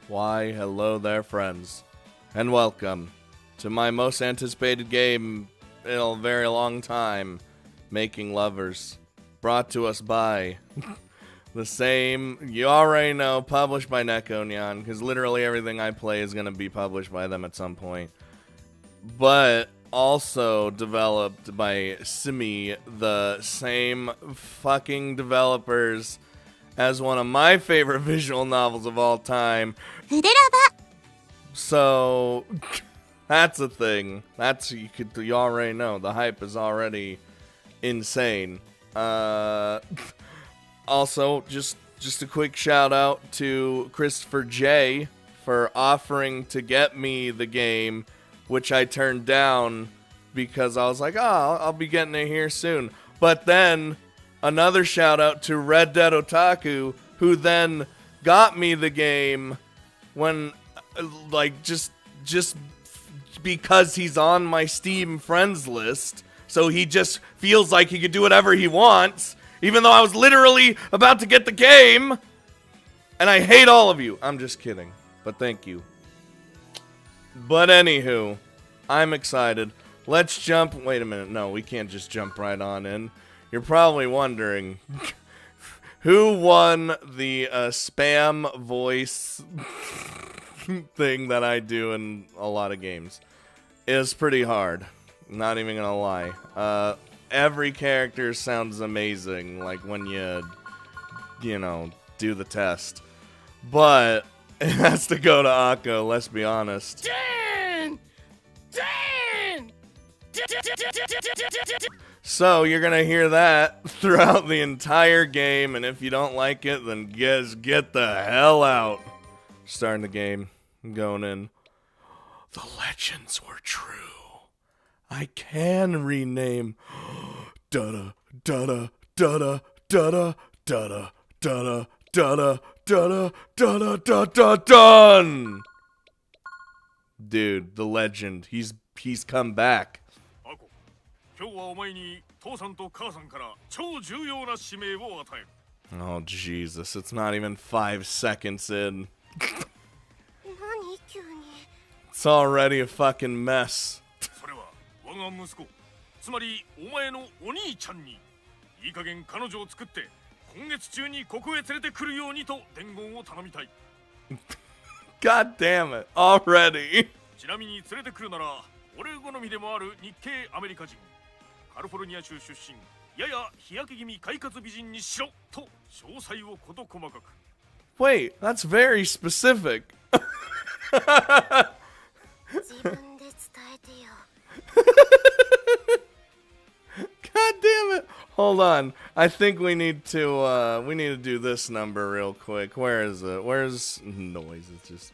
Why, hello there, friends, and welcome to my most anticipated game in a very long time, Making Lovers, brought to us by the same, you already know, published by Nekonyan, because literally everything I play is going to be published by them at some point, but also developed by Simi, the same fucking developers as one of my favorite visual novels of all time. So that's a thing. That's you already know. The hype is already insane. Also, just a quick shout out to Christopher J for offering to get me the game, which I turned down because I was like, oh, I'll be getting it here soon. But then another shout out to Red Dead Otaku, who then got me the game when, like, just because he's on my Steam friends list. So he just feels like he could do whatever he wants, even though I was literally about to get the game. And I hate all of you. I'm just kidding, but thank you. But anywho, I'm excited. Let's jump. Wait a minute. No, we can't just jump right on in. You're probably wondering who won the spam voice thing that I do in a lot of games. It's pretty hard. Not even gonna lie. Every character sounds amazing, like when you know, do the test. But it has to go to Akko, let's be honest. Dan! So you're gonna hear that throughout the entire game, and if you don't like it, then get the hell out. Starting the game, I'm going in. The legends were true. I can rename. Da da da da da da da da da done. Dude, the legend. He's come back. Oh Jesus, it's not even 5 seconds in. It's already a fucking mess. God damn it, already. Wait, that's very specific. God damn it. Hold on. I think we need to do this number real quick. Where is it? Where's noise? It's just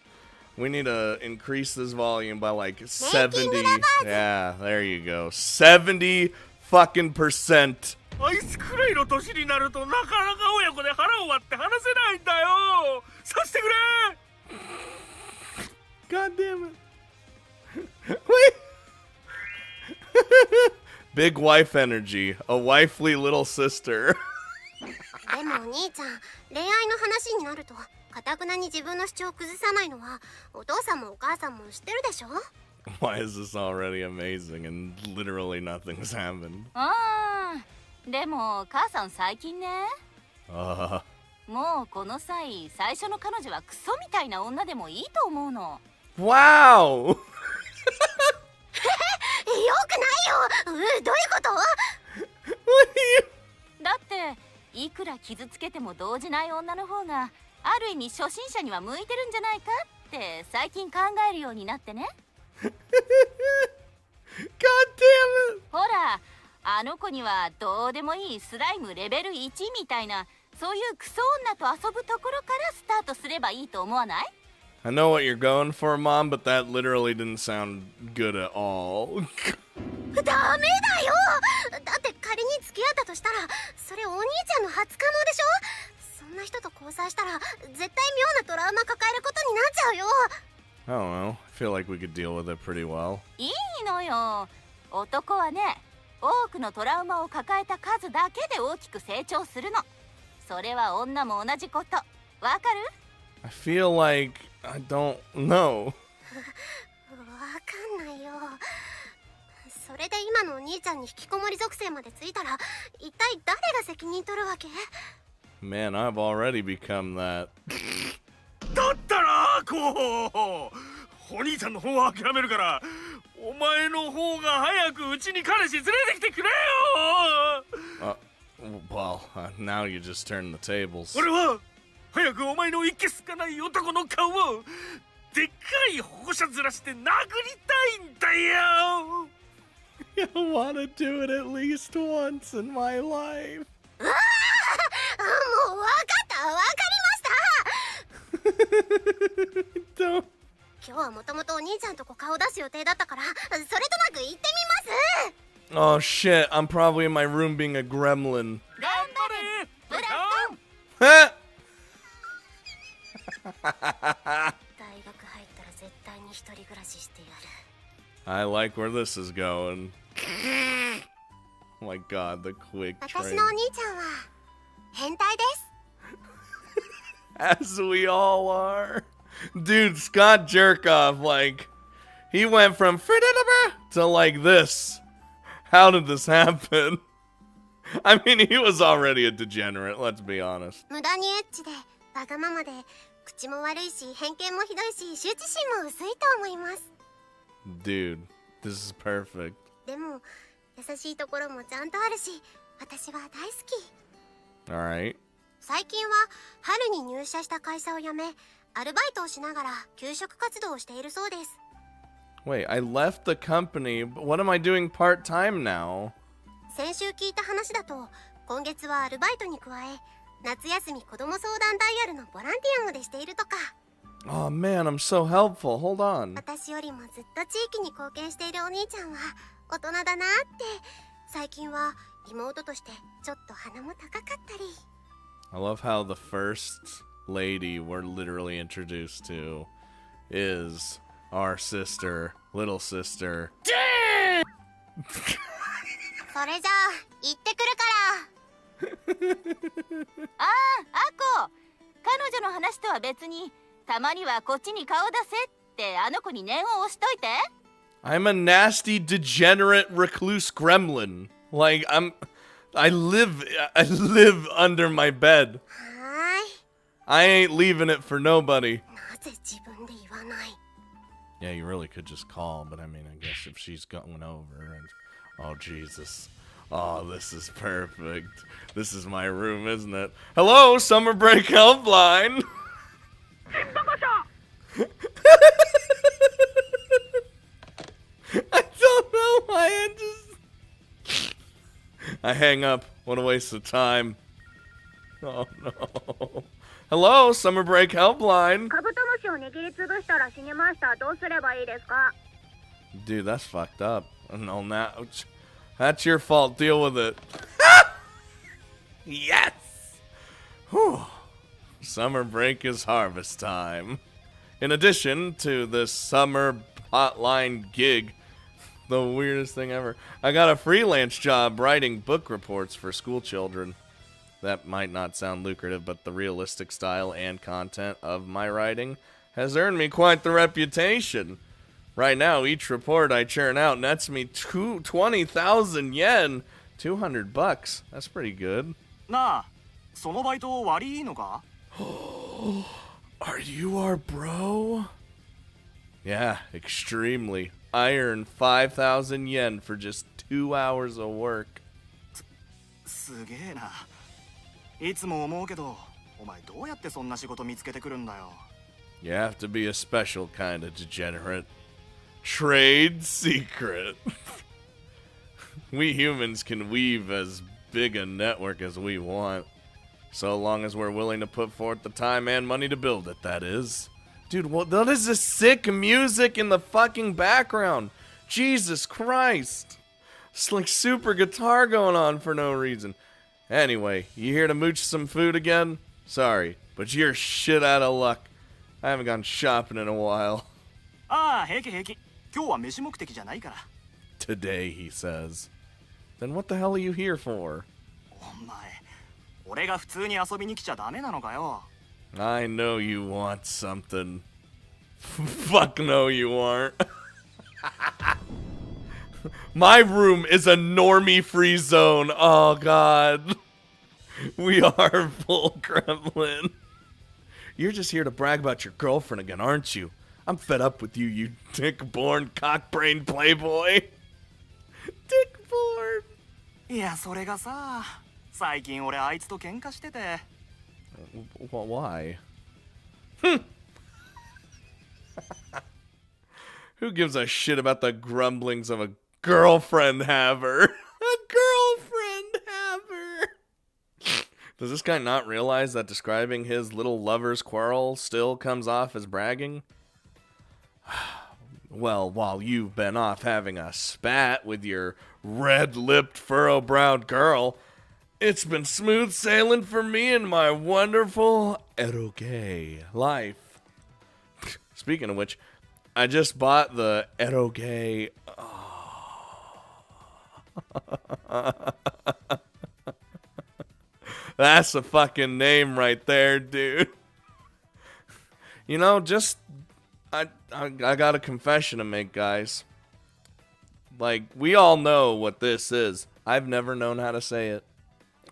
we need to increase this volume by like 70. Yeah, there you go. 70 fucking percent. God damn it. Wait. Big wife energy. A wifely little sister. Why is this already amazing and literally nothing's happened? Wow! God damn it! I know what you're going for, Mom, but that literally didn't sound good at all. I don't know. I feel like we could deal with it pretty well. I feel like I don't know. わかんないよ。それで今のお兄ちゃんに引きこもり属性までついたら一体誰が責任取るわけ？ Man, I've already become that. だったらこうお兄ちゃんの方は諦めるからお前の方が早くうちに彼氏連れてきてくれよ。Well, now you just turn the tables. 俺は早くお前のいけすかない男の顔をでっかい放射ずらして殴りたいんだよ。I want to do it at least once in my life. もうわかりました。 Don't. 今日はもともとお兄ちゃんとこ顔出す予定だったからそれとなく行ってみます。 Oh shit, I'm probably in my room being a gremlin. 頑張れブラッド。 Huh? 大学入ったら絶対に一人暮らししてやる。 I like where this is going. Oh my god, the quick 私 train. のお兄ちゃんは変態です。 As we all are. Dude, Scott Jerkoff, like, he went from to like this. How did this happen? I mean, he was already a degenerate, let's be honest. 無駄にエッチでわがままで口も悪いし偏見もひどいし羞恥心も薄いと思います。 Dude, this is perfect. でも優しいところもちゃんとあるし私は大好き。 Alright. 最近は春に入社した会社を辞めアルバイトをしながら給食活動をしているそうです。 Wait, I left the company, but what am I doing part-time now? 先週聞いた話だと今月はアルバイトに加え夏休み子ども相談ダイヤルのボランティアまでしているとか。 Oh man, I'm so helpful. Hold on. 私よりもずっと地域に貢献しているお兄ちゃんは大人だなって最近は妹としてちょっと鼻も高かったり。 I love how the first lady we're literally introduced to is our sister, little sister. それじゃあ行ってくるから。ああ、アコ、彼女の話とは別にたまにはこっちに顔出せってあの子に念を押しといて。 I'm a nasty, degenerate, recluse gremlin. Like, I live under my bed. はーい。 I ain't leaving it for nobody. なぜ自分で言わない？ Yeah, you really could just call, but I mean, I guess if she's going over and... Oh, Jesus. Oh, this is perfect. This is my room, isn't it? Hello, summer break helpline! I don't know why I just... I hang up. What a waste of time. Oh, no. Hello, summer break helpline! カブトムシを握りつぶしたら死にました。どうすればいいですか？ Dude, that's fucked up. No, now... That's your fault. Deal with it. Yes! Whew. Summer break is harvest time. In addition to this summer hotline gig, the weirdest thing ever, I got a freelance job writing book reports for school children. That might not sound lucrative, but the realistic style and content of my writing has earned me quite the reputation. Right now, each report I churn out nets me 20,000 yen. $200. That's pretty good. なあ、そのバイト割りいいのか？ Are you our bro? Yeah, extremely. I earn 5,000 yen for just 2 hours of work. すげえな。いつも思うけど、お前どうやってそんな仕事見つけてくるんだよ。 You have to be a special kind of degenerate. Trade secret. We humans can weave as big a network as we want. So long as we're willing to put forth the time and money to build it, that is. Dude, what is this sick music in the fucking background? Jesus Christ. It's like super guitar going on for no reason. Anyway, you here to mooch some food again? Sorry, but you're shit out of luck. I haven't gone shopping in a while. ああ、平気平気。今日は飯目的じゃないから。Today, he says. Then what the hell are you here for? お前、俺が普通に遊びに来ちゃダメなのかよ。I know you want something. Fuck no, you aren't. My room is a normie-free zone. Oh, God. We are full gremlin. You're just here to brag about your girlfriend again, aren't you? I'm fed up with you, you dick-born, cock-brained playboy. Dick-born. いや、それがさ、最近俺あいつと喧嘩してて。Why? Who gives a shit about the grumblings of a girlfriend haver? A girlfriend haver. Does this guy not realize that describing his little lover's quarrel still comes off as bragging? Well, while you've been off having a spat with your red-lipped, furrow-browed girl, it's been smooth sailing for me and my wonderful eroge life. Speaking of which, I just bought the eroge. That's a fucking name right there, dude. You know, just I got a confession to make, guys. Like, we all know what this is. I've never known how to say it.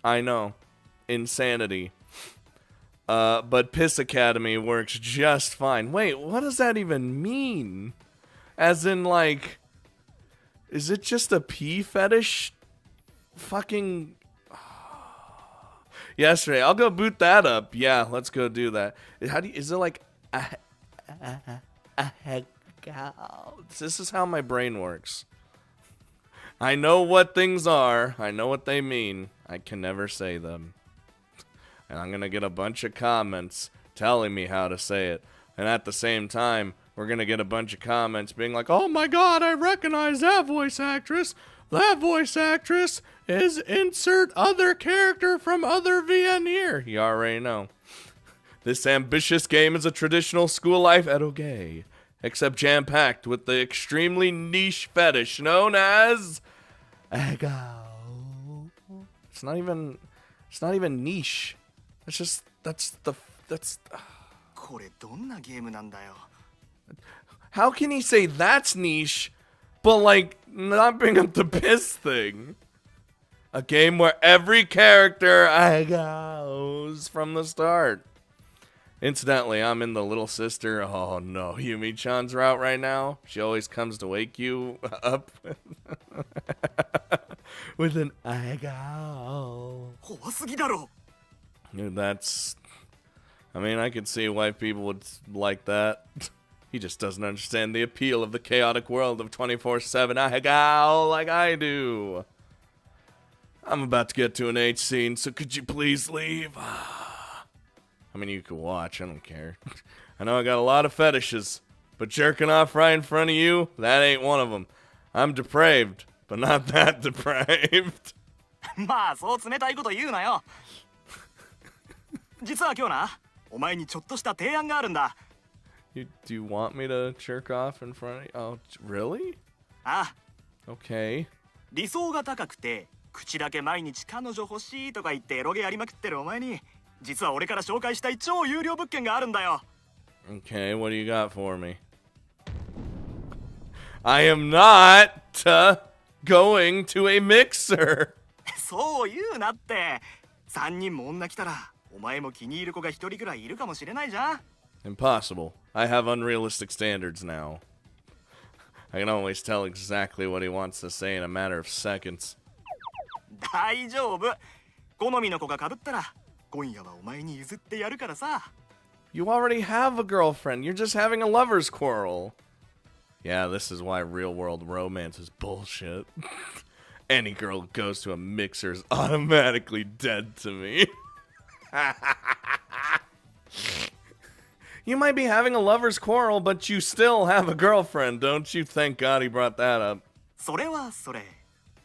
I know. Insanity. But Piss Academy works just fine. Wait, what does that even mean? As in, like, is it just a pee fetish? Fucking... Yesterday, I'll go boot that up. Yeah, let's go do that. Is it like... This is how my brain works. I know what things are. I know what they mean. I can never say them. And I'm going to get a bunch of comments telling me how to say it. And at the same time, we're going to get a bunch of comments being like, oh my god, I recognize that voice actress. That voice actress is insert other character from other VN here. You already know. This ambitious game is a traditional school life eroge, except jam-packed with the extremely niche fetish known as ego. It's not even niche. It's just that's. これどんなゲームなんだよ。 How can he say that's niche, but like not bring up the piss thing? A game where every character goes from the start. Incidentally, I'm in the little sister. Oh no, Yumi-chan's route right now. She always comes to wake you up with an go. 怖すぎだろ。 Dude, that's... I mean, I could see why people would like that. He just doesn't understand the appeal of the chaotic world of 24/7 Ahegao like I do. I'm about to get to an H scene, so could you please leave? I mean, you could watch, I don't care. I know I got a lot of fetishes, but jerking off right in front of you, that ain't one of them. I'm depraved, but not that depraved. まあそう冷たいこと言うなよ。実は今日な、お前にちょっとした提案があるんだ。 Do you want me to jerk off in front of you? Oh, really? ああ。 Okay. 理想が高くて口だけ毎日彼女欲しいとか言ってエロゲやりまくってるお前に実は俺から紹介したい超有料物件があるんだよ。 Okay, what do you got for me? I am not going to a mixer. そう言うなって。3人も女来たらお前も気に入る子が1人くらいいるかもしれないじゃん。 Impossible. I have unrealistic standards now. I can always tell exactly what he wants to say in a matter of seconds. 大丈夫。好みの子が被ったら今夜はお前に譲ってやるからさ。 You already have a girlfriend. You're just having a lover's quarrel. Yeah, this is why real-world romance is bullshit. Any girl who goes to a mixer is automatically dead to me. You might be having a lover's quarrel, but you still have a girlfriend, don't you? Thank God he brought that up. それはそれ。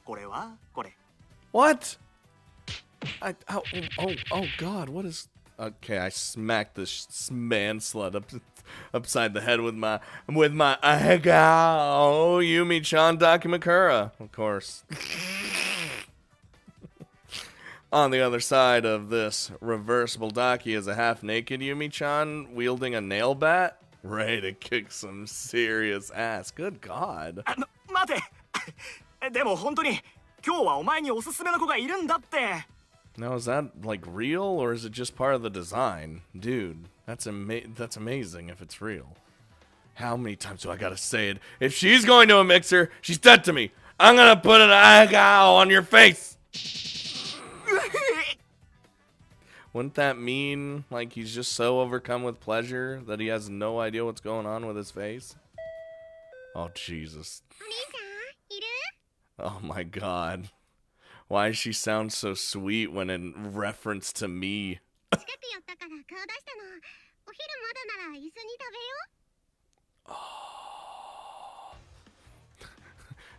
これはこれ。 What? Oh, God, what is... Okay, I smacked this man slut upside the head with my Yumi-chan Dakimakura, of course. On the other side of this reversible Daki is a half-naked Yumi-chan wielding a nail bat. Ready to kick some serious ass. Good God. 待てでも本当に今日はお前におすすめの子がいるんだって。 Now, is that, like, real, or is it just part of the design? Dude, that's amazing if it's real. How many times do I gotta say it? If she's going to a mixer, she's dead to me. I'm gonna put an eyebrow on your face. Wouldn't that mean, like, he's just so overcome with pleasure that he has no idea what's going on with his face? Oh, Jesus. Oh, my God. Why does she sound so sweet when in reference to me?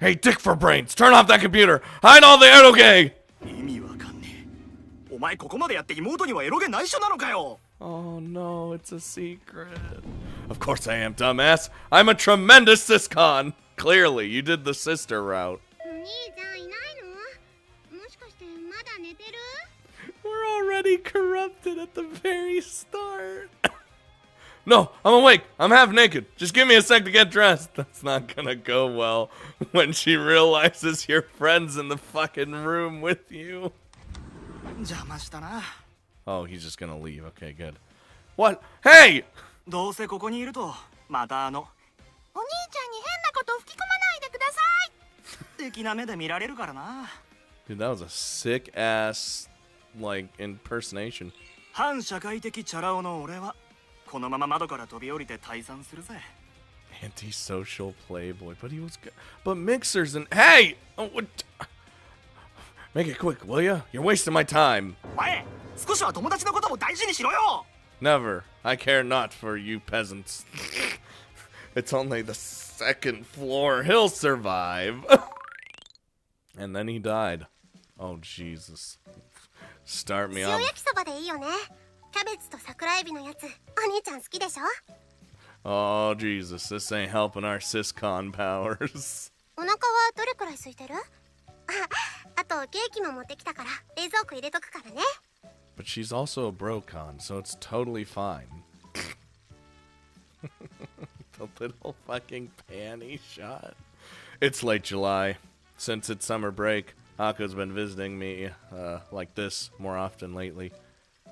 Hey, dick for brains, turn off that computer. Hide all the eroge. 意味わかんねえ。お前ここまでやって妹にはエロゲ内緒なのかよ。 Oh no, it's a secret. Of course I am, dumbass. I'm a tremendous siscon. Clearly, you did the sister route. We're already corrupted at the very start. No, I'm awake. I'm half naked. Just give me a sec to get dressed. That's not gonna go well when she realizes your friend's in the fucking room with you. 邪魔したな。 Oh, he's just gonna leave. Okay, good. What? Hey! どうせここにいるとまたお兄ちゃんに変なこと吹き込まないでください。的な目で見られるからな。 Dude, that was a sick ass, like, impersonation. 反社会的チャラ男の俺はこのまま窓から飛び降りて退散するぜ。 Antisocial playboy, but he was good. But mixers and hey! Oh, what? Make it quick, will ya? You're wasting my time. お前、少しは友達のことも大事にしろよ。 Never. I care not for you peasants. It's only the second floor. He'll survive. And then he died. Oh, Jesus. Start me off. Oh, Jesus. This ain't helping our siscon powers. But she's also a brocon, so it's totally fine. The little fucking panty shot. It's late July. Since it's summer break, Akko's been visiting me like this more often lately.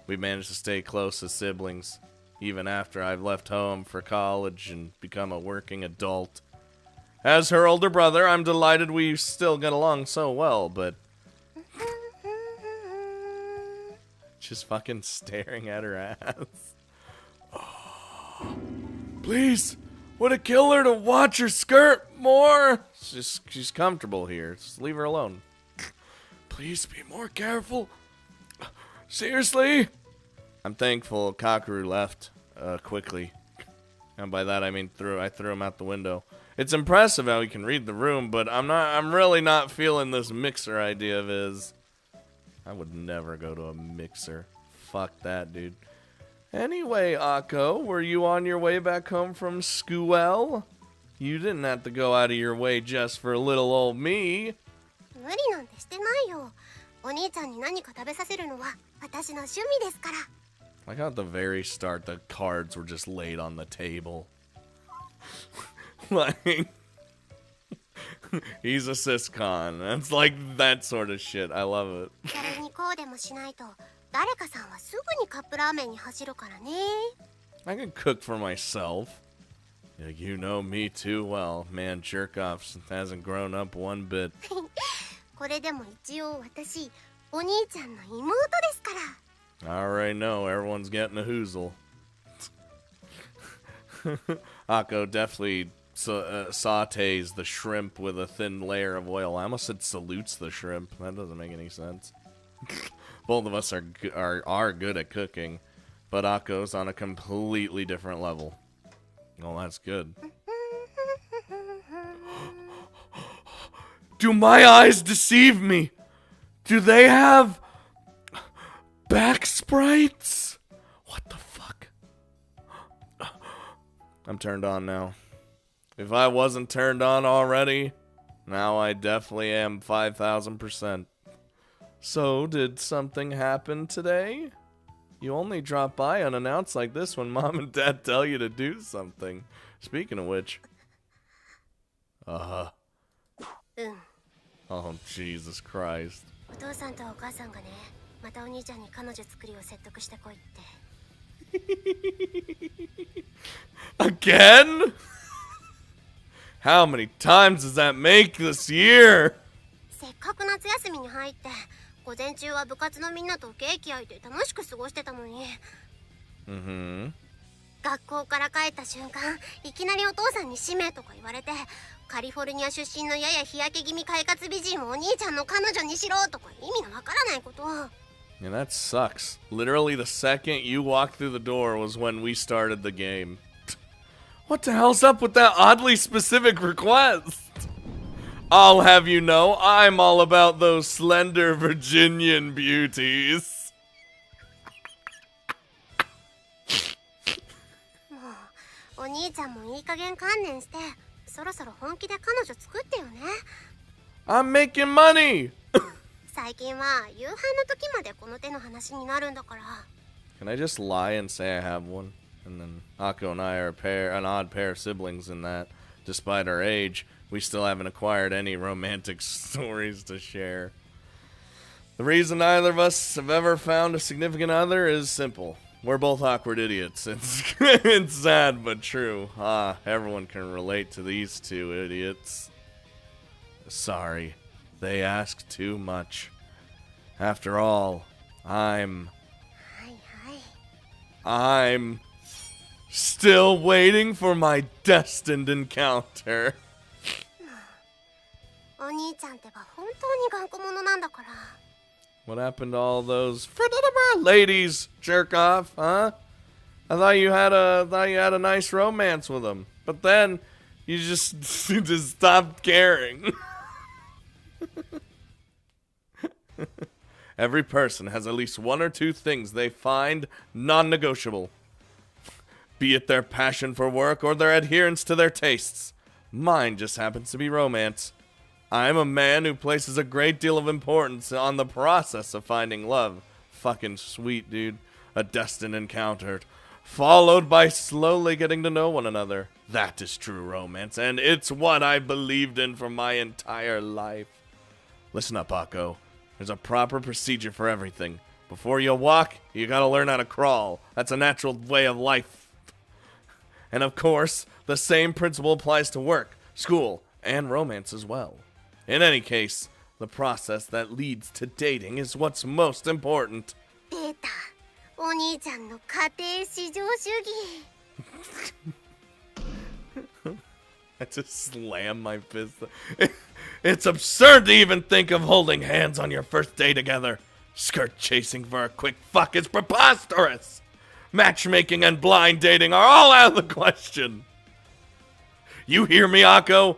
We managed to stay close as siblings, even after I've left home for college and become a working adult. As her older brother, I'm delighted we still get along so well, but... just fucking staring at her ass. Oh. Please, would it kill her to watch her skirt more? She's comfortable here. Just leave her alone. Please be more careful. Seriously? I'm thankful Kakeru left quickly. And by that I mean I threw him out the window. It's impressive how he can read the room, but I'm really not feeling this mixer idea of his. I would never go to a mixer. Fuck that, dude. Anyway, Akko, were you on your way back home from school? You didn't have to go out of your way just for little old me. Like how at the very start the cards were just laid on the table. Like, he's a siscon. That's like that sort of shit. I love it. I can cook for myself. You know me too well. Man, jerk-offs hasn't grown up one bit. I already know. Everyone's getting a hoozle. Akko definitely sautés the shrimp with a thin layer of oil. I almost said salutes the shrimp. That doesn't make any sense. Both of us are good at cooking, but Akko's on a completely different level. Oh, that's good. Do my eyes deceive me? Do they have back sprites? What the fuck? I'm turned on now. If I wasn't turned on already, now I definitely am 5,000%. So, did something happen today? You only drop by unannounced like this when mom and dad tell you to do something. Speaking of which. Oh, Jesus Christ. お父さんとお母さんがね、またお兄ちゃんに彼女作りを説得してこいって。Again? How many times does that make this year? せっかく夏休みに入って午前中は部活のみんなとケーキ焼いて楽しく過ごしてたのに、学校から帰った瞬間いきなりお父さんに使命とか言われて、カリフォルニア出身のやや日焼け気味快活美人をお兄ちゃんの彼女にしろとか意味のわからないことを。And that sucks. Literally the second you walked through the door was when we started the game. What the hell's up with that oddly specific request? I'll have you know, I'm all about those slender Virginian beauties. もうお兄ちゃんもいい加減観念して、そろそろ本気で彼女作ってよね。I'm making money! 最近は夕飯の時までこの手の話になるんだから。 Can I just lie and say I have one? And then Akko and I are an odd pair of siblings in that, despite our age, we still haven't acquired any romantic stories to share. The reason neither of us have ever found a significant other is simple. We're both awkward idiots. It's sad but true. Everyone can relate to these two idiots. Sorry, they ask too much. After all, I'm still waiting for my destined encounter. お兄ちゃんってば本当に頑固者なんだから。 What happened to all those ladies, jerk off, huh? I thought you had a nice romance with them, but then you just stopped caring. Every person has at least one or two things they find non-negotiable. Be it their passion for work or their adherence to their tastes. Mine just happens to be romance. I'm a man who places a great deal of importance on the process of finding love. Fucking sweet, dude. A destined encounter, followed by slowly getting to know one another. That is true romance, and it's what I believed in for my entire life. Listen up, Akko. There's a proper procedure for everything. Before you walk, you gotta learn how to crawl. That's a natural way of life. And of course, the same principle applies to work, school, and romance as well. In any case, the process that leads to dating is what's most important. 出た。お兄ちゃんの家庭至上主義。 I just slam my fist. It's absurd to even think of holding hands on your first day together. Skirt chasing for a quick fuck is preposterous. Matchmaking and blind dating are all out of the question. You hear me, Akko?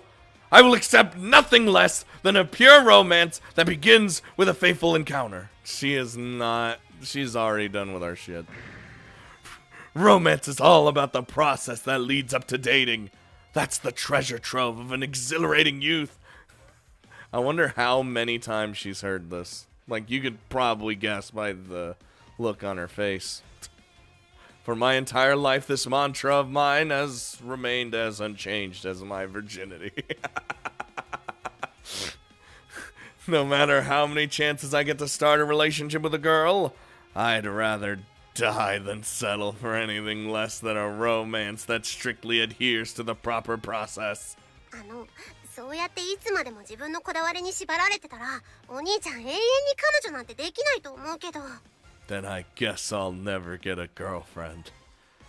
I will accept nothing less than a pure romance that begins with a faithful encounter. She's already done with our shit. Romance is all about the process that leads up to dating. That's the treasure trove of an exhilarating youth. I wonder how many times she's heard this. Like, you could probably guess by the look on her face. For my entire life, this mantra of mine has remained as unchanged as my virginity. No matter how many chances I get to start a relationship with a girl, I'd rather die than settle for anything less than a romance that strictly adheres to the proper process. そうやっていつまでも自分のこだわりに縛られてたら、お兄ちゃん永遠に彼女なんてできないと思うけど。 Then I guess I'll never get a girlfriend.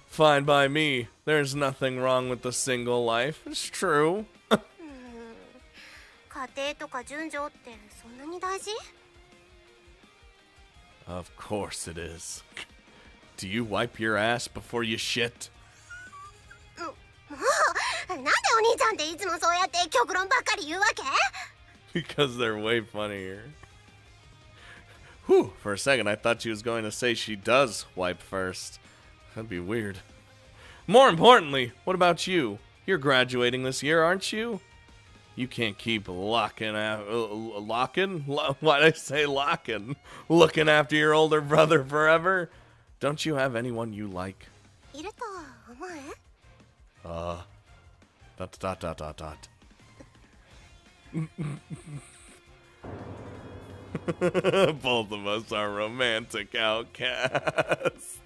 Fine by me. There's nothing wrong with the single life. It's true. 家庭とか順序ってそんなに大事？ Of course it is. Do you wipe your ass before you shit? もうなんでお兄ちゃんっていつもそうやって極論ばっかり言うわけ？ Because they're way funnier. Whew, for a second I thought she was going to say she does wipe first. That'd be weird. More importantly, what about you? You're graduating this year, aren't you? You can't keep looking? Why'd I say locking? Looking after your older brother forever? Don't you have anyone you like? いると思う？ Dot dot dot dot dot. Both of us are romantic outcasts.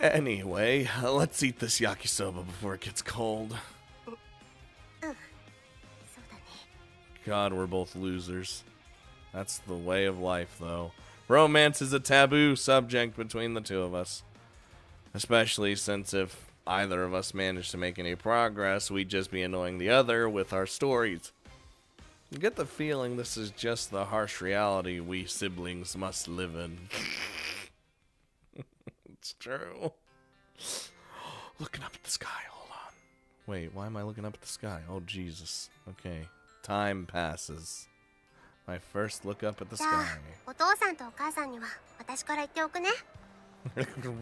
Anyway, let's eat this yakisoba before it gets cold. そうだね。 God, we're both losers. That's the way of life, though. Romance is a taboo subject between the two of us. Especially since if either of us managed to make any progress, we'd just be annoying the other with our stories. You get the feeling this is just the harsh reality we siblings must live in. It's true. Looking up at the sky, hold on. Wait, why am I looking up at the sky? Oh, Jesus. Okay. Time passes. My first look up at the じゃ sky. あ、お父さんとお母さんには私から言っておくね。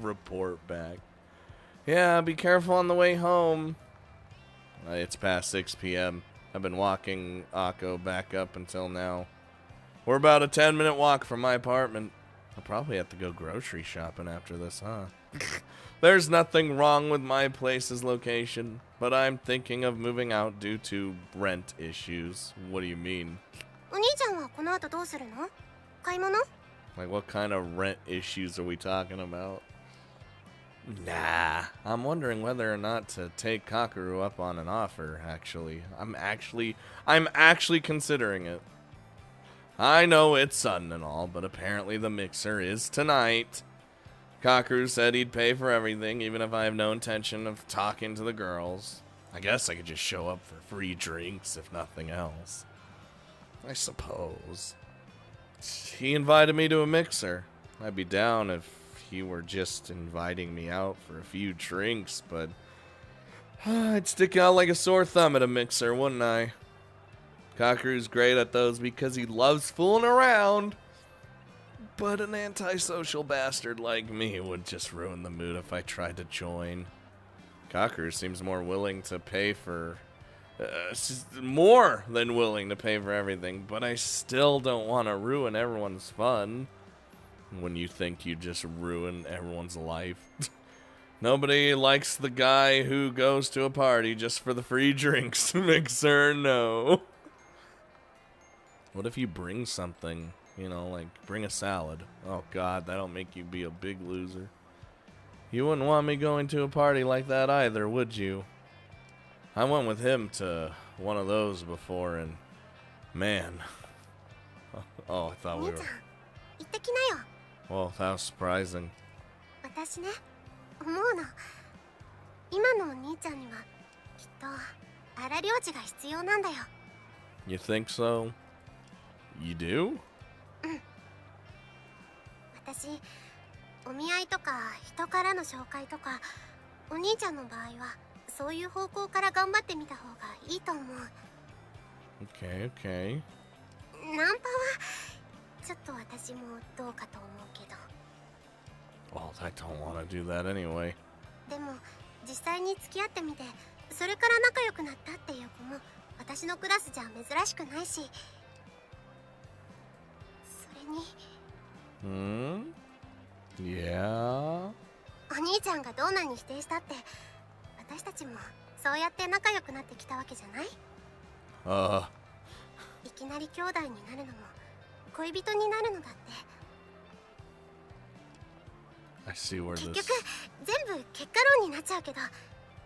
Report back. Yeah, be careful on the way home. It's past 6 p.m. I've been walking Akko back up until now. We're about a 10-minute walk from my apartment. I'll probably have to go grocery shopping after this, huh? There's nothing wrong with my place's location, but I'm thinking of moving out due to rent issues. What do you mean? お兄ちゃんはこの後どうするの？買い物？ Like, what kind of rent issues are we talking about? Nah, I'm wondering whether or not to take Kakeru up on an offer, actually. I'm actually considering it. I know it's sudden and all, but apparently the mixer is tonight. Kakeru said he'd pay for everything, even if I have no intention of talking to the girls. I guess I could just show up for free drinks, if nothing else. I suppose. He invited me to a mixer. I'd be down if he were just inviting me out for a few drinks, but I'd stick out like a sore thumb at a mixer, wouldn't I? Kakeru's great at those because he loves fooling around, but an antisocial bastard like me would just ruin the mood if I tried to join. Kakeru seems more willing to pay for more than willing to pay for everything, but I still don't want to ruin everyone's fun. When you think you just ruin everyone's life. Nobody likes the guy who goes to a party just for the free drinks. Mixer, no. What if you bring something, you know, like bring a salad? Oh God, that'll make you be a big loser. You wouldn't want me going to a party like that either, would you? I went with him to one of those before and man. Oh, I thought お we 兄 were... ちゃん、行ってきなよ。 Well, that was surprising. 私ね、思うの。今のお兄ちゃんにはきっと荒療治が必要なんだよ。 You think so? You do? 私、お見合いとか人からの紹介とか、お兄ちゃんの場合はそういう方向から頑張ってみた方がいいと思う。 Okay, okay. ナンパはちょっと私もどうかと思うけど。 Well, I don't want to do that anyway. でも実際に付き合ってみて、それから仲良くなったっていう子も私のクラスじゃ珍しくないし、それに Yeah? お兄ちゃんがどんなに否定したって私たちもそうやって仲良くなってきたわけじゃない？いきなり兄弟になるのも恋人になるのだって。 I see where 結 this... 局全部結果論になっちゃうけど、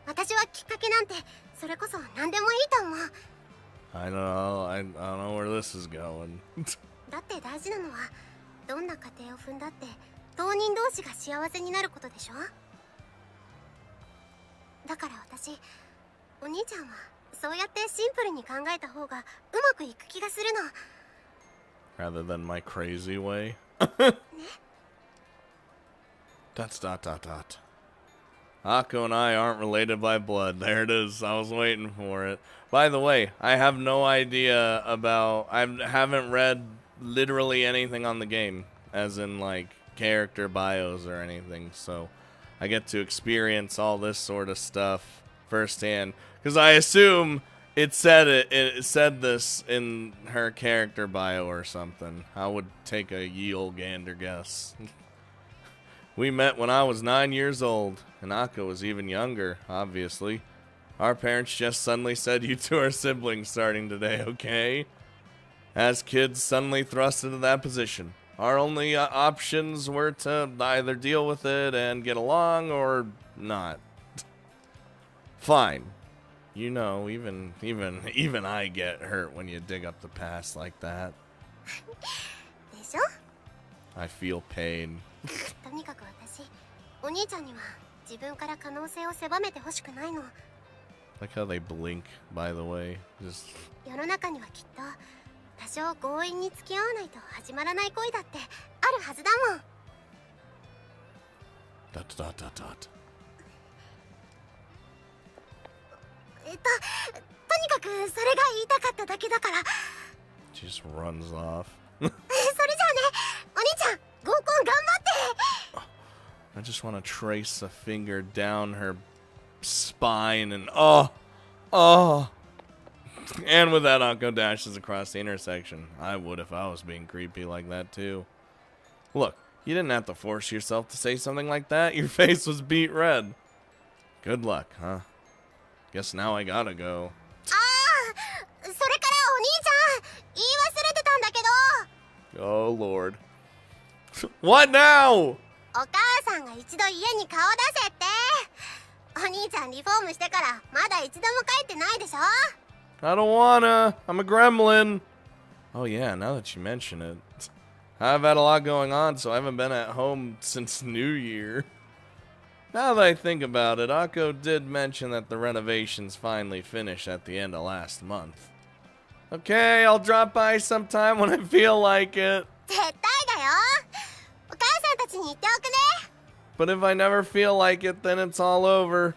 私はきっかけなんてそれこそ何でもいいと思う。 I don't know where this is going. だって大事なのはどんな家庭を踏んだって当人同士が幸せになることでしょ。だから私、お兄ちゃんはそうやってシンプルに考えた方がうまくいく気がするの。 Rather than my crazy way. ね。 That's dot dot dot. Akko and I aren't related by blood. There it is. I was waiting for it. By the way, I have no idea about... I haven't read literally anything on the game. As in, like, character bios or anything. So, I get to experience all this sort of stuff firsthand. Because I assume It said this in her character bio or something. I would take a ye olde gander guess. We met when I was 9 years old, and Akko was even younger, obviously. Our parents just suddenly said you two are siblings starting today, okay? As kids suddenly thrust into that position, our only options were to either deal with it and get along or not. Fine. You know, even I get hurt when you dig up the past like that. でしょ I feel pain. とにかく私お兄ちゃんには自分から可能性を狭めてほしくないの。 Like how they blink, by the way. Just 世の中にはきっと多少強引に付き合わないと始まらない恋だってあるはずだもん。 dot. とにかくそれが言いたかっただけだから。 She just runs off. それじゃあね、お兄ちゃん合コン頑張って。 I just want to trace a finger down her spine and oh. And with that, Akko dashes across the intersection. I would if I was being creepy like that too. Look, you didn't have to force yourself to say something like that. Your face was beet red. Good luck, huh? Guess now I gotta go. ああ、それからお兄ちゃん言い忘れてたんだけど。 Oh Lord. What now? お母さんが一度家に顔出せって。お兄ちゃんリフォームしてからまだ一度も帰ってないでしょ。 I don't wanna. I'm a gremlin. Oh yeah, now that you mention it. I've had a lot going on, so I haven't been at home since New Year. Now that I think about it, Akko did mention that the renovations finally finished at the end of last month. Okay, I'll drop by sometime when I feel like it. 絶対だよ。お母さんたちに言っておくね。 But if I never feel like it, then it's all over.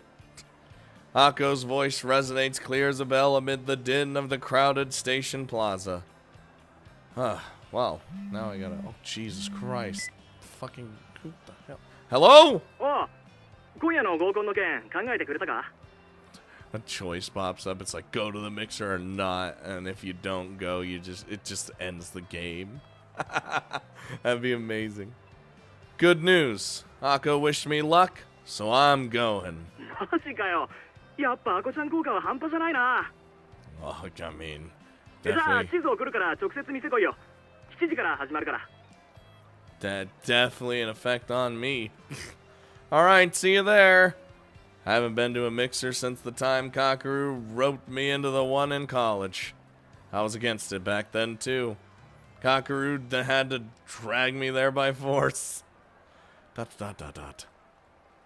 Akko's voice resonates clear as a bell amid the din of the crowded station plaza. Well, now I gotta... Oh, Jesus Christ. Fucking... Who the hell? Hello? A choice pops up. It's like, go to the mixer or not. And if you don't go, it just ends the game. That'd be amazing. Good news. Akko wished me luck, so I'm going. Oh, I mean, definitely an effect on me. Alright, see you there. I haven't been to a mixer since the time Kakeru roped me into the one in college. I was against it back then, too. Kakeru had to drag me there by force. ...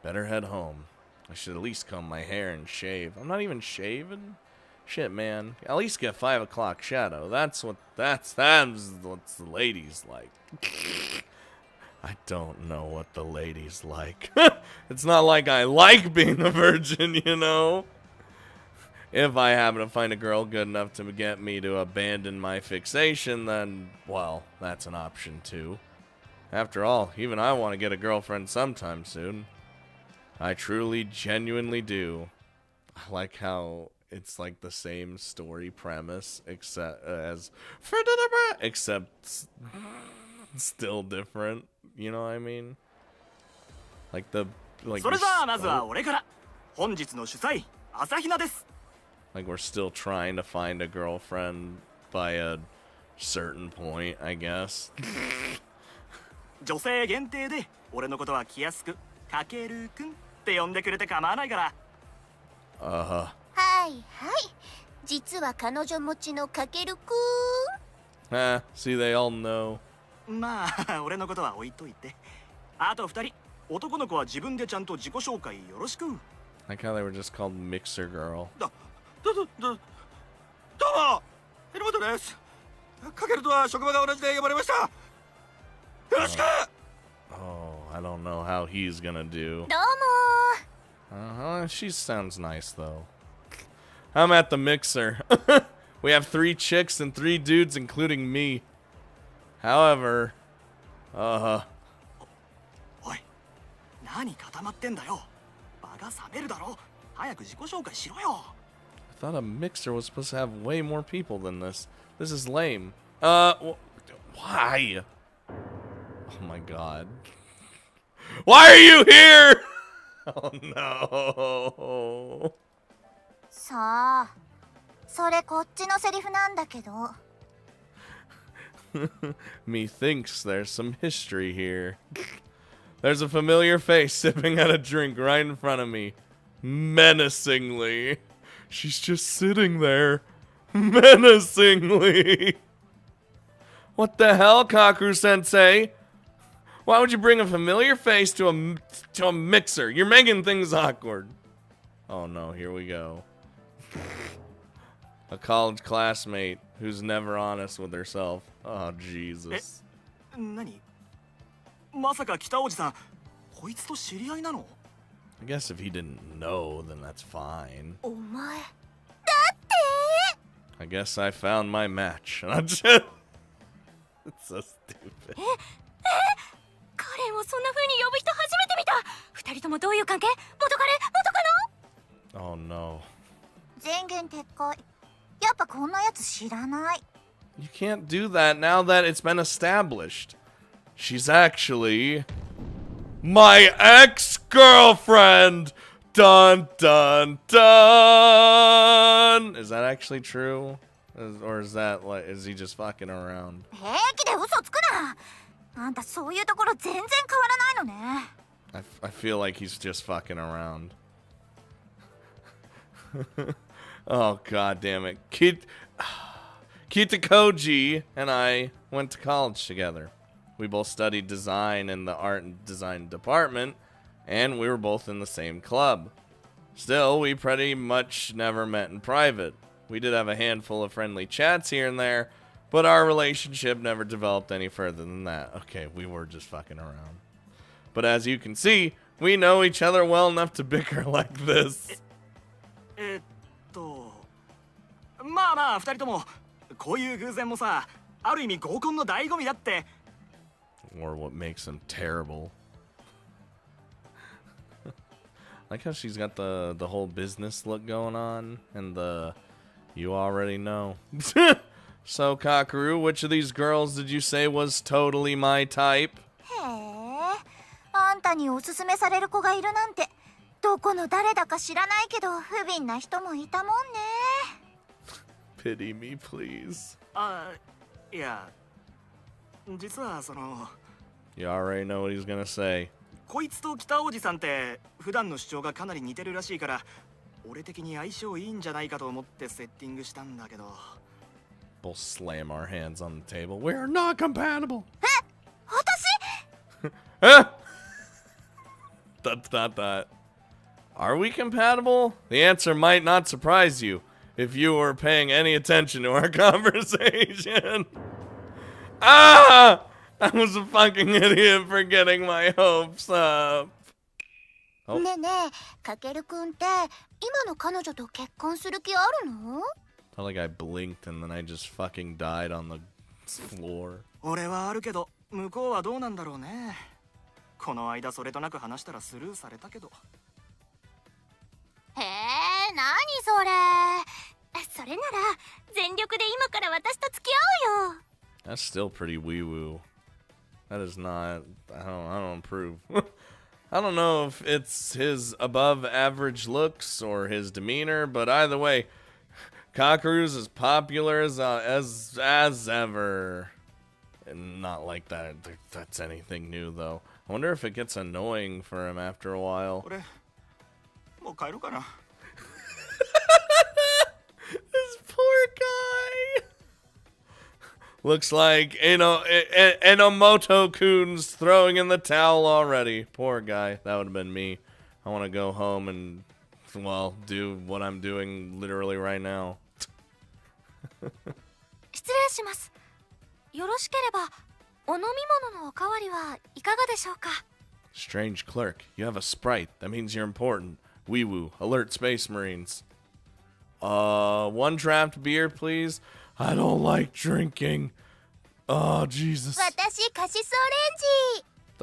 Better head home. I should at least comb my hair and shave. I'm not even shaving. Shit, man. At least get 5 o'clock shadow. That's what the ladies like. I don't know what the ladies like. It's not like I like being a virgin, you know. If I happen to find a girl good enough to get me to abandon my fixation, then, well, that's an option too. After all, even I want to get a girlfriend sometime soon. I truly, genuinely do. I like how it's like the same story premise, except still different. You know what I mean? Like like we're still trying to find a girlfriend by a certain point, I guess. 女性限定で俺のことは気安くかけるくんって呼んでくれて構わないから。はいはい。実は彼女持ちのかけるくん。See, they all know. まあ俺のことは置いといて。あと2人、男の子は自分でちゃんと自己紹介よろしく。Like how they were just called Mixer Girl. どうも、榎本です。かけるとは職場が同じで呼ばれました。よろしく。Oh, I don't know how he's gonna do. どうも。 She sounds nice though. I'm at the mixer. We have 3 chicks and 3 dudes, including me. However, おい、何固まってんだよ。場が冷めるだろ。早く自己紹介しろよ。thought a mixer was supposed to have way more people than this. This is lame. Why? Oh my god. Why are you here? Oh no. さあ、それこっちのセリフなんだけど。Methinks there's some history here. There's a familiar face sipping at a drink right in front of me. Menacingly. She's just sitting there. Menacingly. What the hell, Kaku-sensei? Why would you bring a familiar face to a mixer? You're making things awkward. Oh no, here we go. A college classmate who's never honest with herself. Oh, Jesus. 何まさか北おじさんこいつと知り合いなの I guess if he didn't know, then that's fine. お前。だって I guess I found my match. And I'm just... It's so stupid. カレンをそんな風に呼ぶ人初めて見た。二人ともどういう関係？元カレ？ Oh no. 前言撤回。やっぱこんなやつ知らない。 You can't do that now that it's been established. She's actually my ex-girlfriend. Dun dun dun. Is that actually true? Or is that like, is he just fucking around? 平気で嘘つくな。あんたそういうところ全然変わらないのね。I feel like he's just fucking around. Oh god damn it. Kitakoji and I went to college together. We both studied design in the art and design department, and we were both in the same club. Still, we pretty much never met in private. We did have a handful of friendly chats here and there, but our relationship never developed any further than that. Okay, we were just fucking around. But as you can see, we know each other well enough to bicker like this. まあまあ二人ともこういう偶然もさある意味合コンの醍醐味だって Or what makes them terrible. Like how she's got the whole business look going on and the you already know. So Kakeru, which of these girls did you say was totally my type? へえ、あんたにおすすめされる子がいるなんてどこの誰だか知らないけど不憫な人もいたもんね。 Pity me, please. あ、いや実はその You already know what he's gonna say. こいつと北おじさんって普段の主張がかなり似てるらしいから俺的に相性いいんじゃないかと思ってセッティングしたんだけど We'll slam our hands on the table. We're not compatible. 私 Huh? Dot. Are we compatible? The answer might not surprise you if you were paying any attention to our conversation. Ah! I was a fucking idiot for getting my hopes up. Oh. ねえねえ、かけるくんって今の彼女と結婚する気あるの？ Felt like I blinked and then I just fucking died on the floor. 俺はあるけど向こうはどうなんだろうねこの間それとなく話したらスルーされたけどへえ、なにそれ。それなら全力で今から私と付き合うよ。 That's still pretty wee-woo. That is not... I don't approve. I don't know if it's his above-average looks or his demeanor, but either way, Kakeru's as popular as ever. And not like that's anything new, though. I wonder if it gets annoying for him after a while. 俺もう帰ろうかな This poor guy. Looks like Enomoto-kun's throwing in the towel already. Poor guy. That would have been me. I want to go home and, well, do what I'm doing literally right now. 失礼します。よろしければお飲み物のおかわりはいかがでしょうか？ Strange clerk. You have a sprite. That means you're important. Wee-woo. Alert Space Marines. One draft beer, please. I don't like drinking. Oh, Jesus. 私カシスオ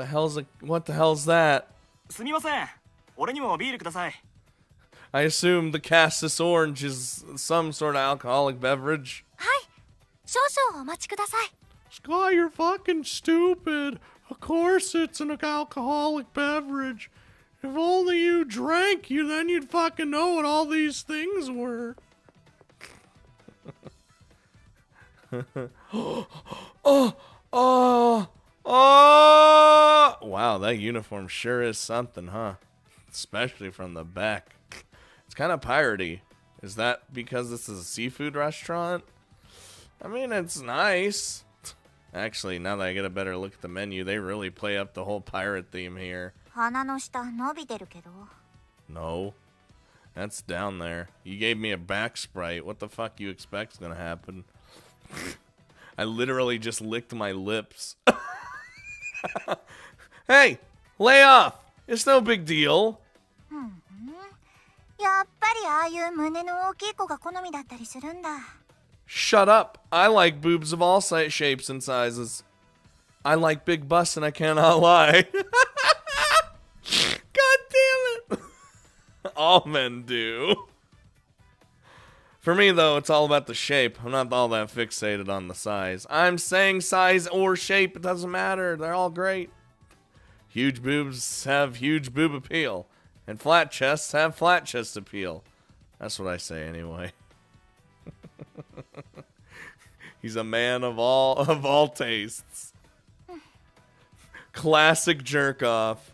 レンジ。 What the hell's that? すみません俺にもビールください I assume the Cassis Orange is some sort of alcoholic beverage. はい、少々お待ちください。 Sky, you're fucking stupid. Of course it's an alcoholic beverage. If only you drank, then you'd fucking know what all these things were. Oh! Wow, that uniform sure is something, huh? Especially from the back. It's kind of piratey. Is that because this is a seafood restaurant? I mean, it's nice. Actually, now that I get a better look at the menu, they really play up the whole pirate theme here. 鼻の下伸びてるけど。 No. That's down there. You gave me a back sprite. What the fuck you expect's gonna happen? I literally just licked my lips. Hey! Lay off! It's no big deal. やっぱりああいう胸の大きい子が好みだったりするんだ。 Shut up. I like boobs of all shapes and sizes. I like big busts and I cannot lie. God damn it. All men do. For me, though, it's all about the shape. I'm not all that fixated on the size. I'm saying size or shape. It doesn't matter. They're all great. Huge boobs have huge boob appeal. And flat chests have flat chest appeal. That's what I say anyway. He's a man of all tastes. Classic jerk off. ...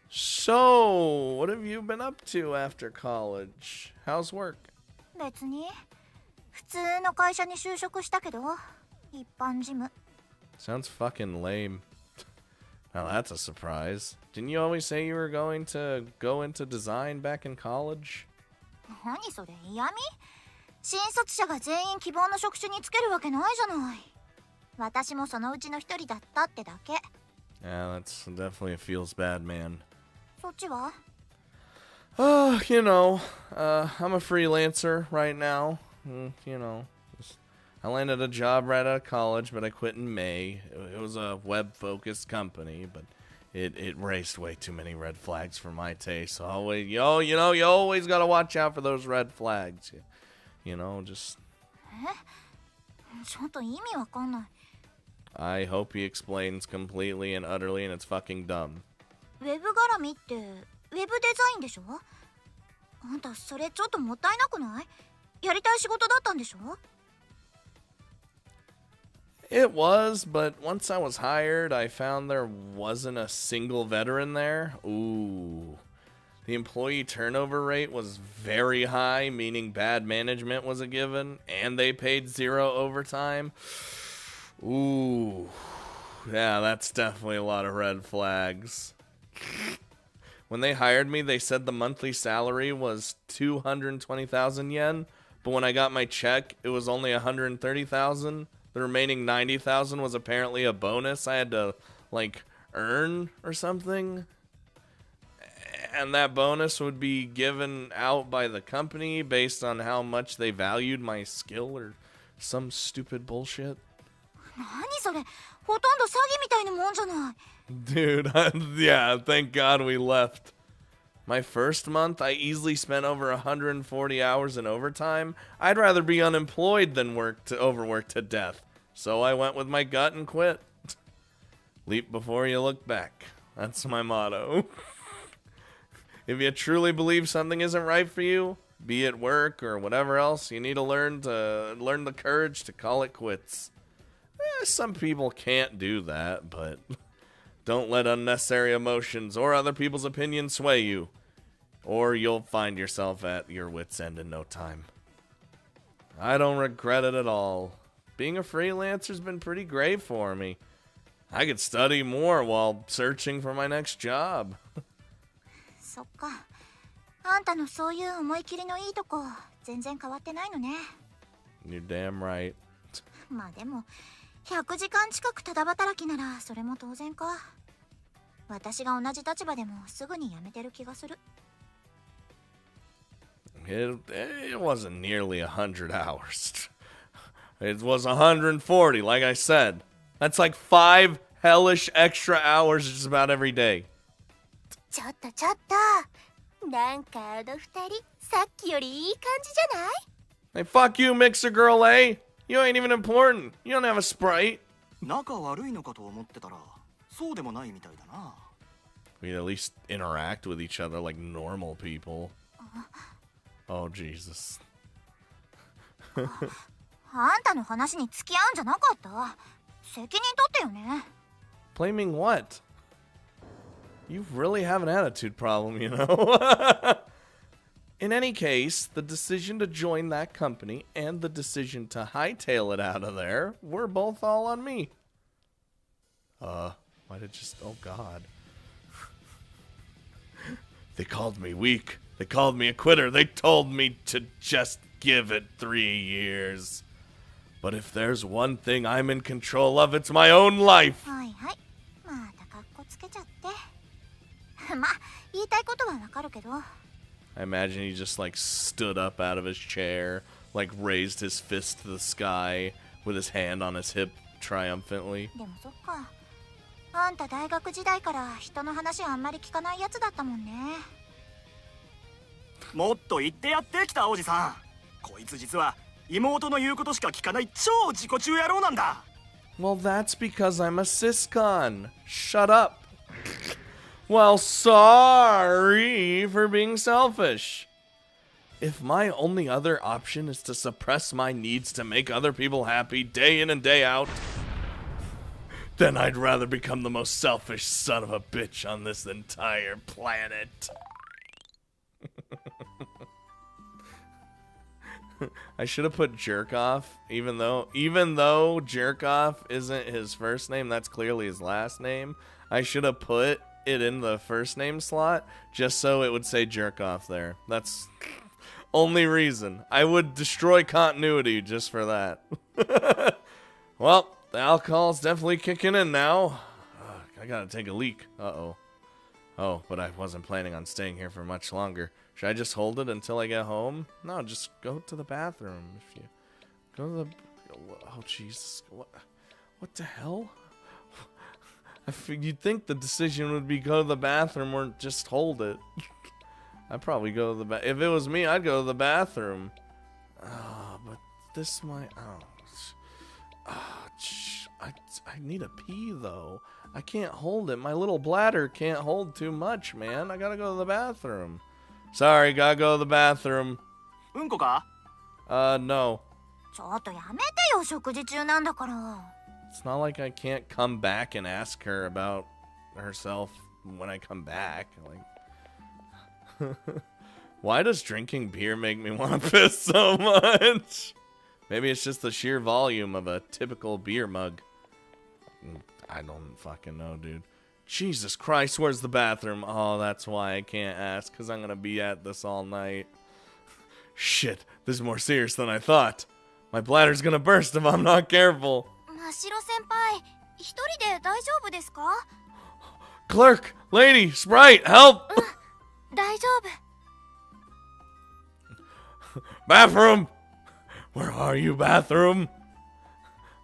So, what have you been up to after college? How's work? 別に普通の会社に就職したけど、一般事務。 Sounds fucking lame. Now that's a surprise. Didn't you always say you were going to go into design back in college? 何それ、嫌味？新卒者が全員希望の職種に就けるわけないじゃない。私もそのうちの一人だったってだけ。 Yeah, that's definitely a feels bad man. そっちは？ You know, I'm a freelancer right now. You know, I landed a job right out of college, but I quit in May. It was a web-focused company, but it raised way too many red flags for my taste. So always, you always gotta watch out for those red flags. You know, just. ちょっと意味わかんない。 I hope he explains completely and utterly, and it's fucking dumb. ウェブ絡みってウェブデザインでしょ？あんたそれちょっともったいなくない？やりたい仕事だったんでしょ？ It was, but once I was hired, I found there wasn't a single veteran there. Ooh. The employee turnover rate was very high, meaning bad management was a given, and they paid 0 overtime. Ooh. Yeah, that's definitely a lot of red flags. When they hired me, they said the monthly salary was 220,000 yen, but when I got my check, it was only 130,000. The remaining 90,000 was apparently a bonus I had to, like, earn or something. And that bonus would be given out by the company based on how much they valued my skill or some stupid bullshit. 何それ、ほとんど詐欺みたいなもんじゃない。 Dude, yeah, thank God we left. My first month, I easily spent over 140 hours in overtime. I'd rather be unemployed than overwork to death. So I went with my gut and quit. Leap before you look back. That's my motto. If you truly believe something isn't right for you, be it work or whatever else, you need to learn the courage to call it quits. Some people can't do that, but don't let unnecessary emotions or other people's opinions sway you, or you'll find yourself at your wit's end in no time. I don't regret it at all. Being a freelancer's been pretty great for me. I could study more while searching for my next job. そっか。あんたのそういう思い切りのいいとこ、全然変わってないのね。 You're damn right. まあでも、100時間近くただ働きならそれも当然か。私が同じ立場でもすぐに辞めてる気がする。 It wasn't nearly 100 hours. It was 140, like I said. That's like 5 hellish extra hours just about every day. ちょっとちょっと、なんかあの二人さっきよりいい感じじゃない？ Hey, fuck you, Mixer Girl A. You ain't even important. You don't have a Sprite. 仲悪いのかと思ってたらそうでもないみたいだな。 We at least interact with each other like normal people. Oh, Jesus. あんたの話に付き合うんじゃなかった。責任取ってよね。Blaming what? You really have an attitude problem, you know? In any case, the decision to join that company and the decision to hightail it out of there were both all on me. Why did just... Oh, God. They called me weak. They called me a quitter. They told me to just give it 3 years. But if there's one thing I'm in control of, it's my own life. はいはい。またカッコつけちゃって。ま、言いたいことはわかるけど。I imagine he just like stood up out of his chair, like raised his fist to the sky with his hand on his hip triumphantly. でもそっか。あんた大学時代から人の話あんまり聞かないやつだったもんね。もっと言ってやってきたおじさん。こいつ実は妹の言うことしか聞かない超自己中野郎なんだ。 Well, that's because I'm a siscon. Shut up. Well, sorry for being selfish. If my only other option is to suppress my needs to make other people happy day in and day out, then I'd rather become the most selfish son of a bitch on this entire planet. I should have put jerk off, even though jerk off isn't his first name, that's clearly his last name. I should have put it in the first name slot just so it would say jerk off there. That's only reason. I would destroy continuity just for that. Well, the alcohol's definitely kicking in now. I gotta take a leak. Uh-oh. Oh, but I wasn't planning on staying here for much longer. Should I just hold it until I get home? No, just go to the bathroom. If you go to the... Oh, Jesus. What the hell? You'd think the decision would be go to the bathroom or just hold it. I'd probably go to the bathroom. If it was me, I'd go to the bathroom. Oh, but this might... I need a pee, though. I can't hold it. My little bladder can't hold too much, man. I gotta go to the bathroom. Sorry, gotta go to the bathroom. うんこか? No. ちょっとやめてよ、食事中なんだから。 It's not like I can't come back and ask her about herself when I come back. Like, why does drinking beer make me want to piss so much? Maybe it's just the sheer volume of a typical beer mug. I don't fucking know, dude. Jesus Christ, where's the bathroom? Oh, that's why I can't ask, because I'm going to be at this all night. Shit, this is more serious than I thought. My bladder's going to burst if I'm not careful. 真城先輩、一人で大丈夫ですか? Clerk, lady, Sprite, help! 大丈夫. Bathroom! Where are you, bathroom?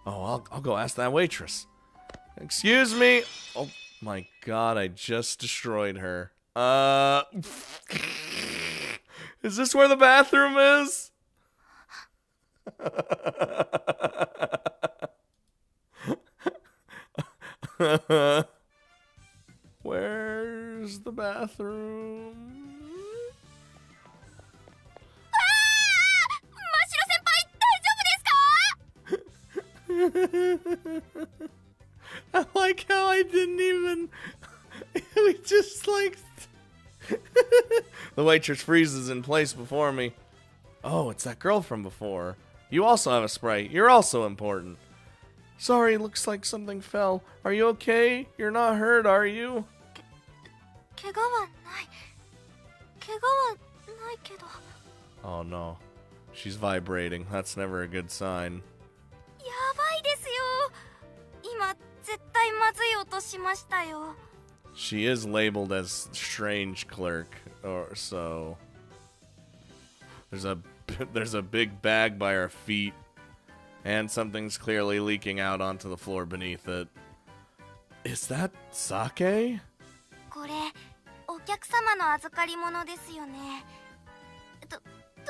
Oh, I'll go ask that waitress. Excuse me. Oh my God, I just destroyed her. Is this where the bathroom is? Where's the bathroom? 真城先輩、大丈夫ですか? I like how I didn't even... We just like... The waitress freezes in place before me. Oh, it's that girl from before. You also have a Sprite. You're also important. Sorry, looks like something fell. Are you okay? You're not hurt, are you? 怪我はない。怪我はないけど。 Oh no. She's vibrating. That's never a good sign. やばいですよ。今絶対まずい音しましたよ。 She is labeled as strange clerk, or so. There's a big bag by her feet, and something's clearly leaking out onto the floor beneath it. Is that sake? これお客様の預かり物ですよね。どうしよ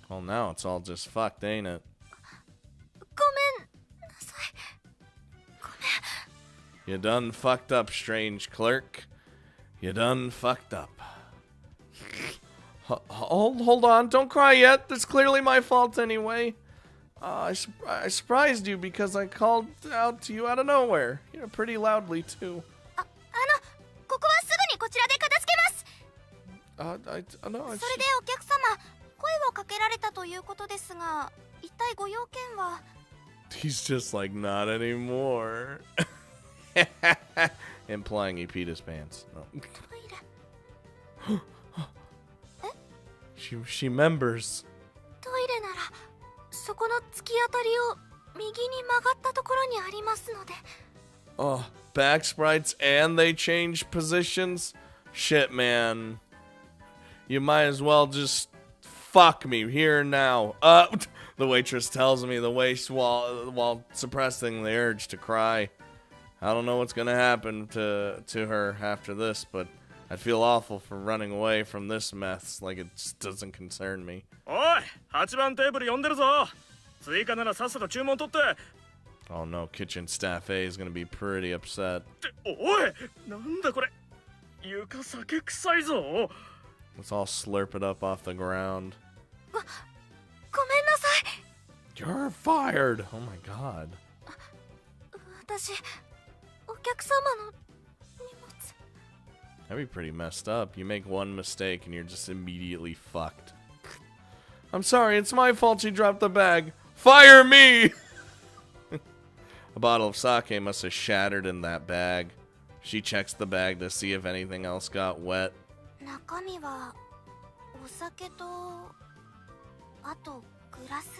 う。 Well, now it's all just fucked, ain't it? ごめんなさい。ごめん。 You done fucked up, strange clerk. You done fucked up. Hold on, don't cry yet. That's clearly my fault anyway. I surprised you because I called out to you out of nowhere. Pretty loudly, too. ここはすぐにこちらで片付けます。No, それでお客様、声をかけられたということですが、一体ご用件は？ He's just like, not anymore. Implying he peed his pants. No. トイレ。She members. トイレならそこの突き当たりを右に曲がったところにありますので。 Oh, back sprites and they change positions? Shit, man. You might as well just fuck me here and now. The waitress tells me the waist while suppressing the urge to cry. I don't know what's gonna happen to her after this, but I'd feel awful for running away from this mess, like it just doesn't concern me. おい、8番テーブル呼んでるぞ。追加ならさっさと注文取って。 Oh no, kitchen staff A is gonna be pretty upset. おい、なんだこれ。床酒臭いぞ。 Let's all slurp it up off the ground. ごめんなさい。 You're fired! Oh my god. 私、お客様の荷物。 That'd be pretty messed up. You make one mistake and you're just immediately fucked. I'm sorry, it's my fault she dropped the bag. Fire me! A bottle of sake must have shattered in that bag. She checks the bag to see if anything else got wet. 中身はお酒とあとグラス。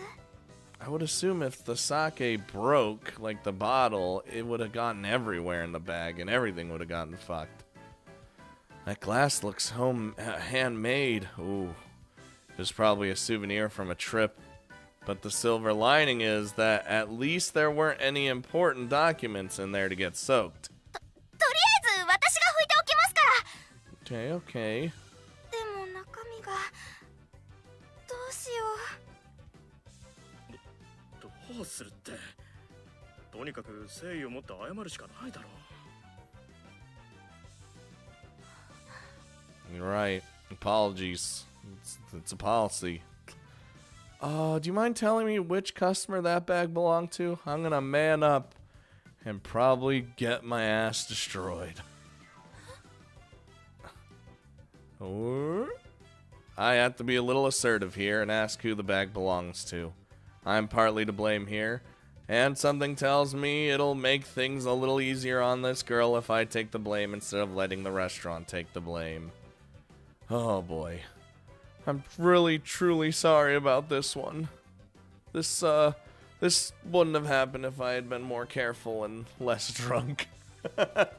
I would assume if the sake broke, like the bottle, it would have gotten everywhere in the bag and everything would have gotten fucked. That glass looks handmade. Ooh. It was probably a souvenir from a trip. But the silver lining is that at least there weren't any important documents in there to get soaked. とりあえず私が拭いておきますから。 Okay, okay. でも中身がどうしよう。どうするって。とにかく誠意を持って謝るしかないだろう。 You're right. Apologies. It's a policy. Do you mind telling me which customer that bag belonged to? I'm gonna man up and probably get my ass destroyed. Or I have to be a little assertive here and ask who the bag belongs to. I'm partly to blame here, and something tells me it'll make things a little easier on this girl if I take the blame instead of letting the restaurant take the blame. Oh boy. I'm really, truly sorry about this one. This wouldn't have happened if I had been more careful and less drunk. いえ、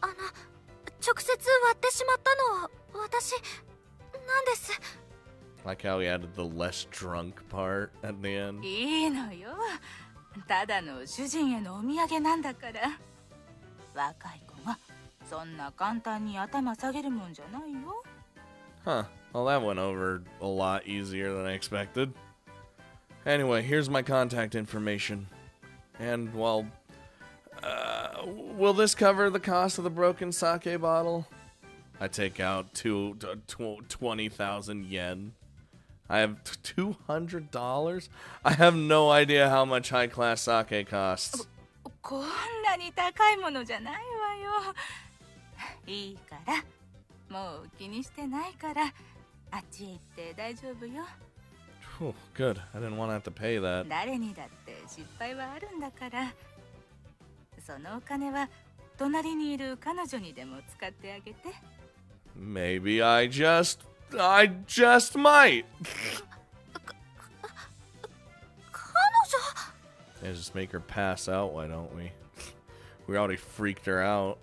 直接割ってしまったのは私なんです。 Like how he added the less drunk part at the end. いいのよ。ただの主人へのお土産なんだから。若い子がそんな簡単に頭下げるもんじゃないよ。 Huh. Well, that went over a lot easier than I expected. Anyway, here's my contact information. And, well, will this cover the cost of the broken sake bottle? I take out 20,000 yen. I have $200? I have no idea how much high-class sake costs. こんなに高いものじゃないわよ。いいから。もう気にしてないからあっちへ行って大丈夫よ。 Whew, good. I didn't want to have to pay that. 誰にだって失敗はあるんだから。そのお金は隣にいる彼女にでも使ってあげて。 Maybe I just might. 彼女。 Yeah, just make her pass out, why don't we? We already freaked her out.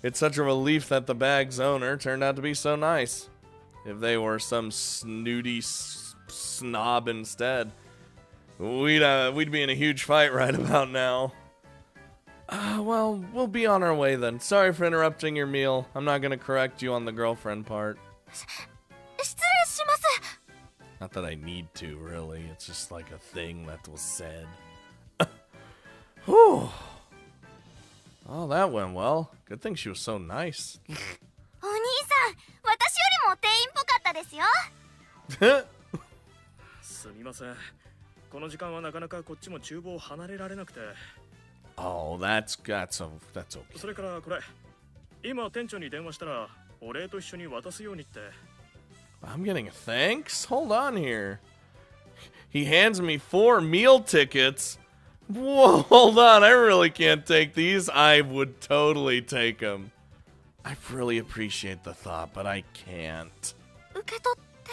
It's such a relief that the bag's owner turned out to be so nice. If they were some snooty snob instead, we'd be in a huge fight right about now. Well, we'll be on our way then. Sorry for interrupting your meal. I'm not gonna correct you on the girlfriend part. 失礼します。 Not that I need to, really. It's just like a thing that was said. Whew. Oh, that went well. Good thing she was so nice. お兄さん、私よりも店員っぽかったですよ。すみません。この時間はなかなかこっちも厨房を離れられなくて。 Oh, that's okay. それからこれ、今店長に電話したらお礼と一緒に渡すようにって。 I'm getting a thanks? Hold on here. He hands me 4 meal tickets. Whoa, hold on. I really can't take these. I would totally take them. I really appreciate the thought, but I can't. 受け取って。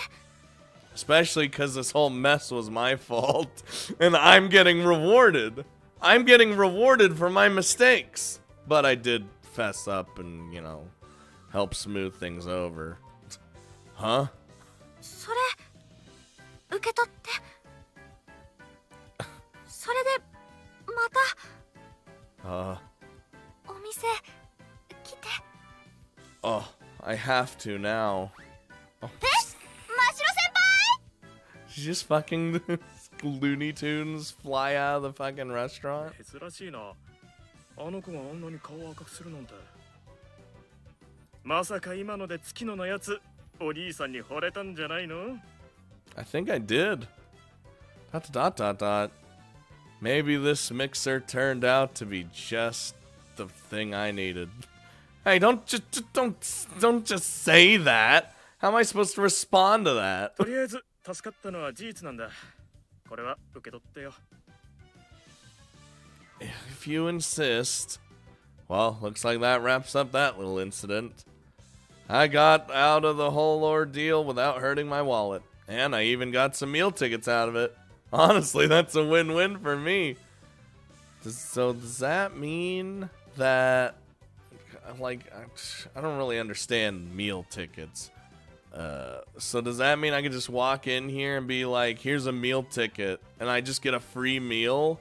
Especially because this whole mess was my fault. And I'm getting rewarded. I'm getting rewarded for my mistakes. But I did fess up and, you know, help smooth things over. Huh? それ受け取って。それでまたお店来て。 Oh, I have to now. Oh. 真っ白先輩。 She's just fucking Looney Tunes fly out of the fucking restaurant. 珍しいな。あの子があんなに顔を赤くするなんて。まさか今ので月野のやつ、お兄さんに惚れたんじゃないの？ I think I did. ... Maybe this mixer turned out to be just the thing I needed. Hey, don't just say that. How am I supposed to respond to that? とりあえず助かったのは事実なんだ。これは受け取ってよ。 If you insist. Well, looks like that wraps up that little incident. I got out of the whole ordeal without hurting my wallet. And I even got some meal tickets out of it. Honestly, that's a win-win for me. So does that mean that, like, I don't really understand meal tickets. So does that mean I can just walk in here and be like, here's a meal ticket, and I just get a free meal?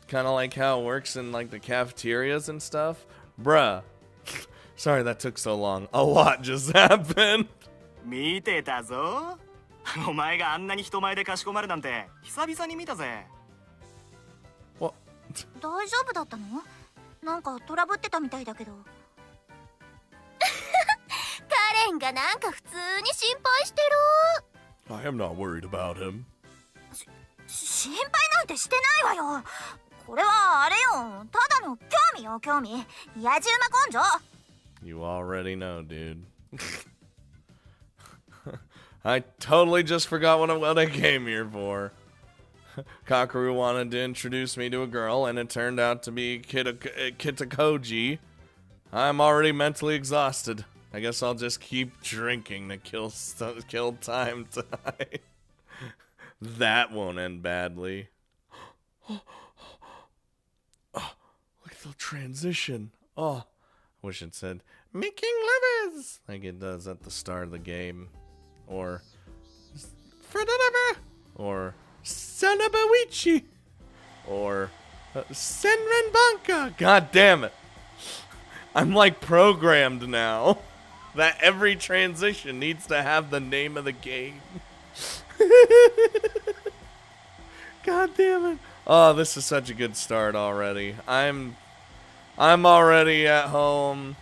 Kind of like how it works in, like, the cafeterias and stuff? Bruh. Sorry that took so long. A lot just happened. 見てたぞ。お前があんなに人前でかしこまるなんて久々に見たぜ。What? 大丈夫だったの？なんかトラブってたみたいだけど。カレンがなんか普通に心配してる。 I am not worried about him. 心配なんてしてないわよ。これはあれよ、ただの興味よ、興味。やじ馬根性。 You already know, dude. I totally just forgot what I came here for. Kakaru wanted to introduce me to a girl, and it turned out to be Kitakoji. I'm already mentally exhausted. I guess I'll just keep drinking to kill time tonight. That won't end badly. Oh, look at the transition. Oh, I wish it said, making lovers, like it does at the start of the game. Or or Sanabawichi, or Senrenbanka. God damn it! I'm like programmed now that every transition needs to have the name of the game. God damn it! Oh, this is such a good start already. I'm already at home.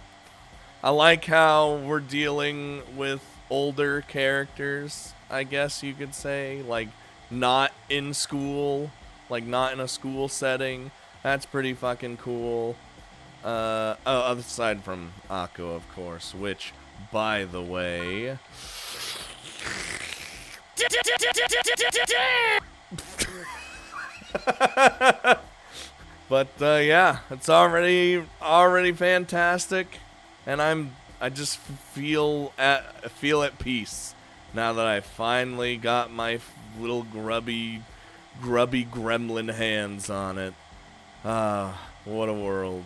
I like how we're dealing with older characters, I guess you could say, like not in school, like not in a school setting. That's pretty fucking cool. Aside from Akko, of course, which, by the way, but yeah, it's already fantastic, and I just feel at peace now that I finally got my little grubby gremlin hands on it. Ah, what a world.